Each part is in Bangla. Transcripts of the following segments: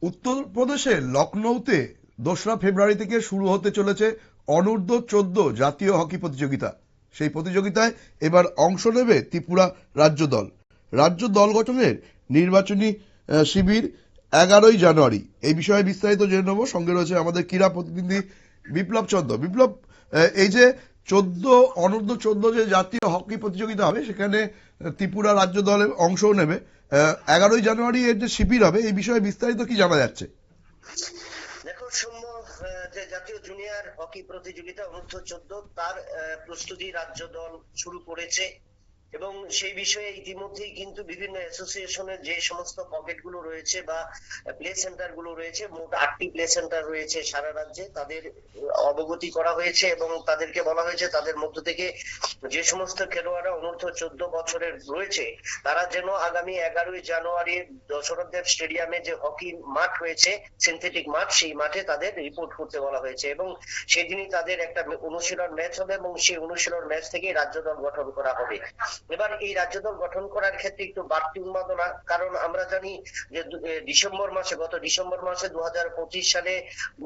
উত্তরপ্রদেশের লখনৌতে 2রা ফেব্রুয়ারি থেকে শুরু হতে চলেছে অনূর্ধ্ব 14 জাতীয় হকি প্রতিযোগিতা। সেই প্রতিযোগিতায় এবার অংশ নেবে ত্রিপুরা রাজ্য দল। রাজ্য দল গঠনের নির্বাচনী শিবির 11ই জানুয়ারি। এই বিষয়ে বিস্তারিত জেনে নেব। সঙ্গে রয়েছে আমাদের ক্রীড়া প্রতিনিধি বিপ্লব চন্দ্র। বিপ্লব, এই যে অনূর্ধ্ব 14 যে জাতীয় হকি প্রতিযোগিতা হবে, সেখানে ত্রিপুরা রাজ্য দলের অংশও নেবে। 11ই জানুয়ারি এর যে শিবির হবে, এই বিষয়ে বিস্তারিত কি জানা যাচ্ছে? দেখো সৌম্য, যে জাতীয় জুনিয়র হকি প্রতিযোগিতা অনূর্ধ্ব 14 তার প্রস্তুতি রাজ্য দল শুরু করেছে এবং সেই বিষয়ে ইতিমধ্যেই কিন্তু বিভিন্ন অ্যাসোসিয়েশনের যে সমস্ত পকেট গুলো রয়েছে বা প্লে সেন্টার গুলো রয়েছে, মোট 8টি প্লে সেন্টার রয়েছে সারা রাজ্যে, তাদের অবগতি করা হয়েছে এবং তাদেরকে বলা হয়েছে তাদের মধ্য থেকে যে সমস্ত খেলোয়াড়রা অনূর্ধ্ব 14 বছরের রয়েছে তারা যেন আগামী 11ই জানুয়ারি দশরথ দেব স্টেডিয়ামে যে হকি মাঠ রয়েছে, সিনথেটিক মাঠ, সেই মাঠে তাদের রিপোর্ট করতে বলা হয়েছে এবং সেদিনই তাদের একটা অনুশীলন ম্যাচ হবে এবং সেই অনুশীলন ম্যাচ থেকে রাজ্য দল গঠন করা হবে। এবার এই রাজ্য দল গঠন করার ক্ষেত্রে একটু বাড়তি উন্মাদনা, কারণ আমরা জানি যে গত ডিসেম্বর মাসে 2025 সালে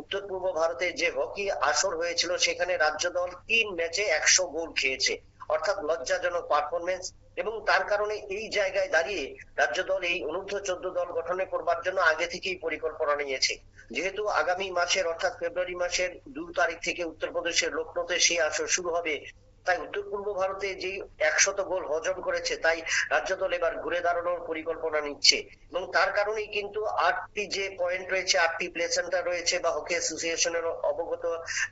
উত্তর পূর্ব ভারতে যে হকি আসর হয়েছিল, সেখানে রাজ্য দল 3 ম্যাচে 100 গোল খেয়েছে, অর্থাৎ লজ্জাজনক পারফরমেন্স। এবং তার কারণে এই জায়গায় দাঁড়িয়ে রাজ্য দল এই অনূর্ধ্ব 14 দল গঠনে করবার জন্য আগে থেকেই পরিকল্পনা নিয়েছে। যেহেতু আগামী মাসের অর্থাৎ ফেব্রুয়ারি মাসের 2 তারিখ থেকে উত্তরপ্রদেশের লখনৌতে সেই আসর শুরু হবে, তাই উত্তর পূর্ব ভারতে যে 100 গোল হজম করেছে, তাই রাজ্য দল এবার ঘুরে দাঁড়ানোর পরিকল্পনা নিচ্ছে এবং তার কারণেই কিন্তু 8টি যে পয়েন্ট রয়েছে, 8টি প্লে সেন্টার রয়েছে বা হকি অ্যাসোসিয়েশনের অবগত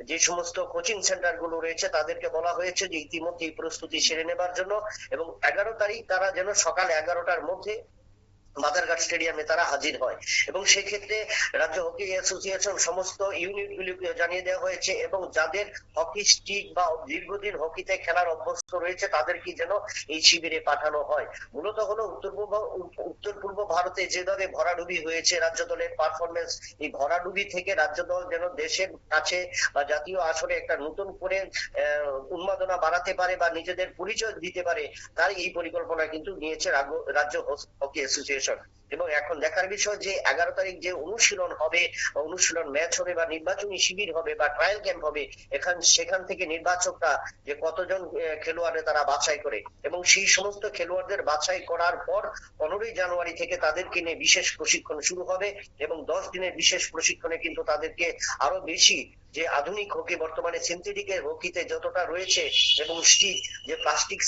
যে সমস্ত কোচিং সেন্টার গুলো রয়েছে, তাদেরকে বলা হয়েছে যে ইতিমধ্যে প্রস্তুতি সেরে নেবার জন্য এবং 11 তারিখ তারা যেন সকাল 11টার মধ্যে বাদারঘাট স্টেডিয়ামে তারা হাজির হয় এবং সেই ক্ষেত্রে রাজ্য হকি অ্যাসোসিয়েশন সমস্ত ইউনিট গুলিকে জানিয়ে দেওয়া হয়েছে এবং যাদের হকি স্টিক বা দীর্ঘদিন হকিতে খেলার অভ্যস্ত রয়েছে তাদেরকে যেন এই শিবিরে পাঠানো হয়। মূলত হলো উত্তর পূর্ব ভারতে যেভাবে ভরাডুবি হয়েছে রাজ্য দলের পারফরমেন্স, এই ভরাডুবি থেকে রাজ্য দল যেন দেশের কাছে বা জাতীয় আসরে একটা নতুন করে উন্মাদনা বাড়াতে পারে বা নিজেদের পরিচয় দিতে পারে, তার এই পরিকল্পনা কিন্তু নিয়েছে রাজ্য হকি অ্যাসোসিয়েশন। এবং এখন দেখার বিষয় যে 11 তারিখ যে অনুশীলন হবে, অনুশীলন ম্যাচ হবে বা নির্বাচনী শিবির হবে বা ট্রায়াল ক্যাম্প হবে, সেখান থেকে নির্বাচকরা যে কতজন খেলোয়াড়ে তারা বাছাই করে এবং সেই সমস্ত খেলোয়াড়দের বাছাই করার পর 15ই জানুয়ারি থেকে তাদেরকে নিয়ে বিশেষ প্রশিক্ষণ শুরু হবে এবং 10 দিনের বিশেষ প্রশিক্ষণে কিন্তু তাদেরকে আরো বেশি যে আধুনিক হকি, বর্তমানে সিনথেটিকের হকিতে যতটা রয়েছে এবং স্টিক, যে প্লাস্টিক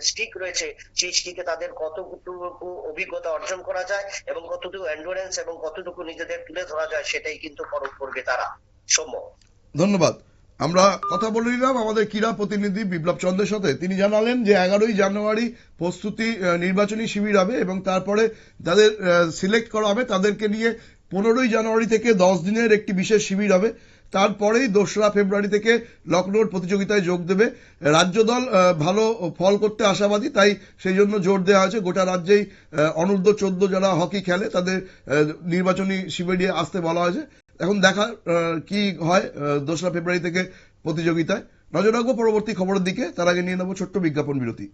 স্টিক রয়েছে, সেই স্টিকে তাদের কতটুকু অভিজ্ঞতা অর্জন করা যায় এবং কতটুকু এন্ডুরেন্স এবং কতটুকু নিজেদের তুলে ধরা যায়, সেটাই কিন্তু পরখ করবে তারা। সৌম্য, ধন্যবাদ। আমরা কথা বলে নিলাম আমাদের ক্রীড়া প্রতিনিধি বিপ্লব চন্দ্রের সাথে। তিনি জানালেন যে 11ই জানুয়ারি প্রস্তুতি নির্বাচনী শিবির হবে এবং তারপরে যাদের সিলেক্ট করা হবে তাদেরকে নিয়ে 15ই জানুয়ারি থেকে 10 দিনের একটি বিশেষ শিবির হবে। তারপরেই 2রা ফেব্রুয়ারি থেকে লখনৌর প্রতিযোগিতায় যোগ দেবে। রাজ্য দল ভালো ফল করতে আশাবাদী, তাই সেই জন্য জোর দেওয়া হয়েছে গোটা রাজ্যেই অনূর্ধ্ব 14 যারা হকি খেলে তাদের নির্বাচনী শিবিরে আসতে বলা হয়েছে। এখন দেখা কি হয় 2রা ফেব্রুয়ারি থেকে প্রতিযোগিতায়। নজর রাখবো পরবর্তী খবরের দিকে। তার আগে নিয়ে নেব ছোট্ট বিজ্ঞাপন বিরতি।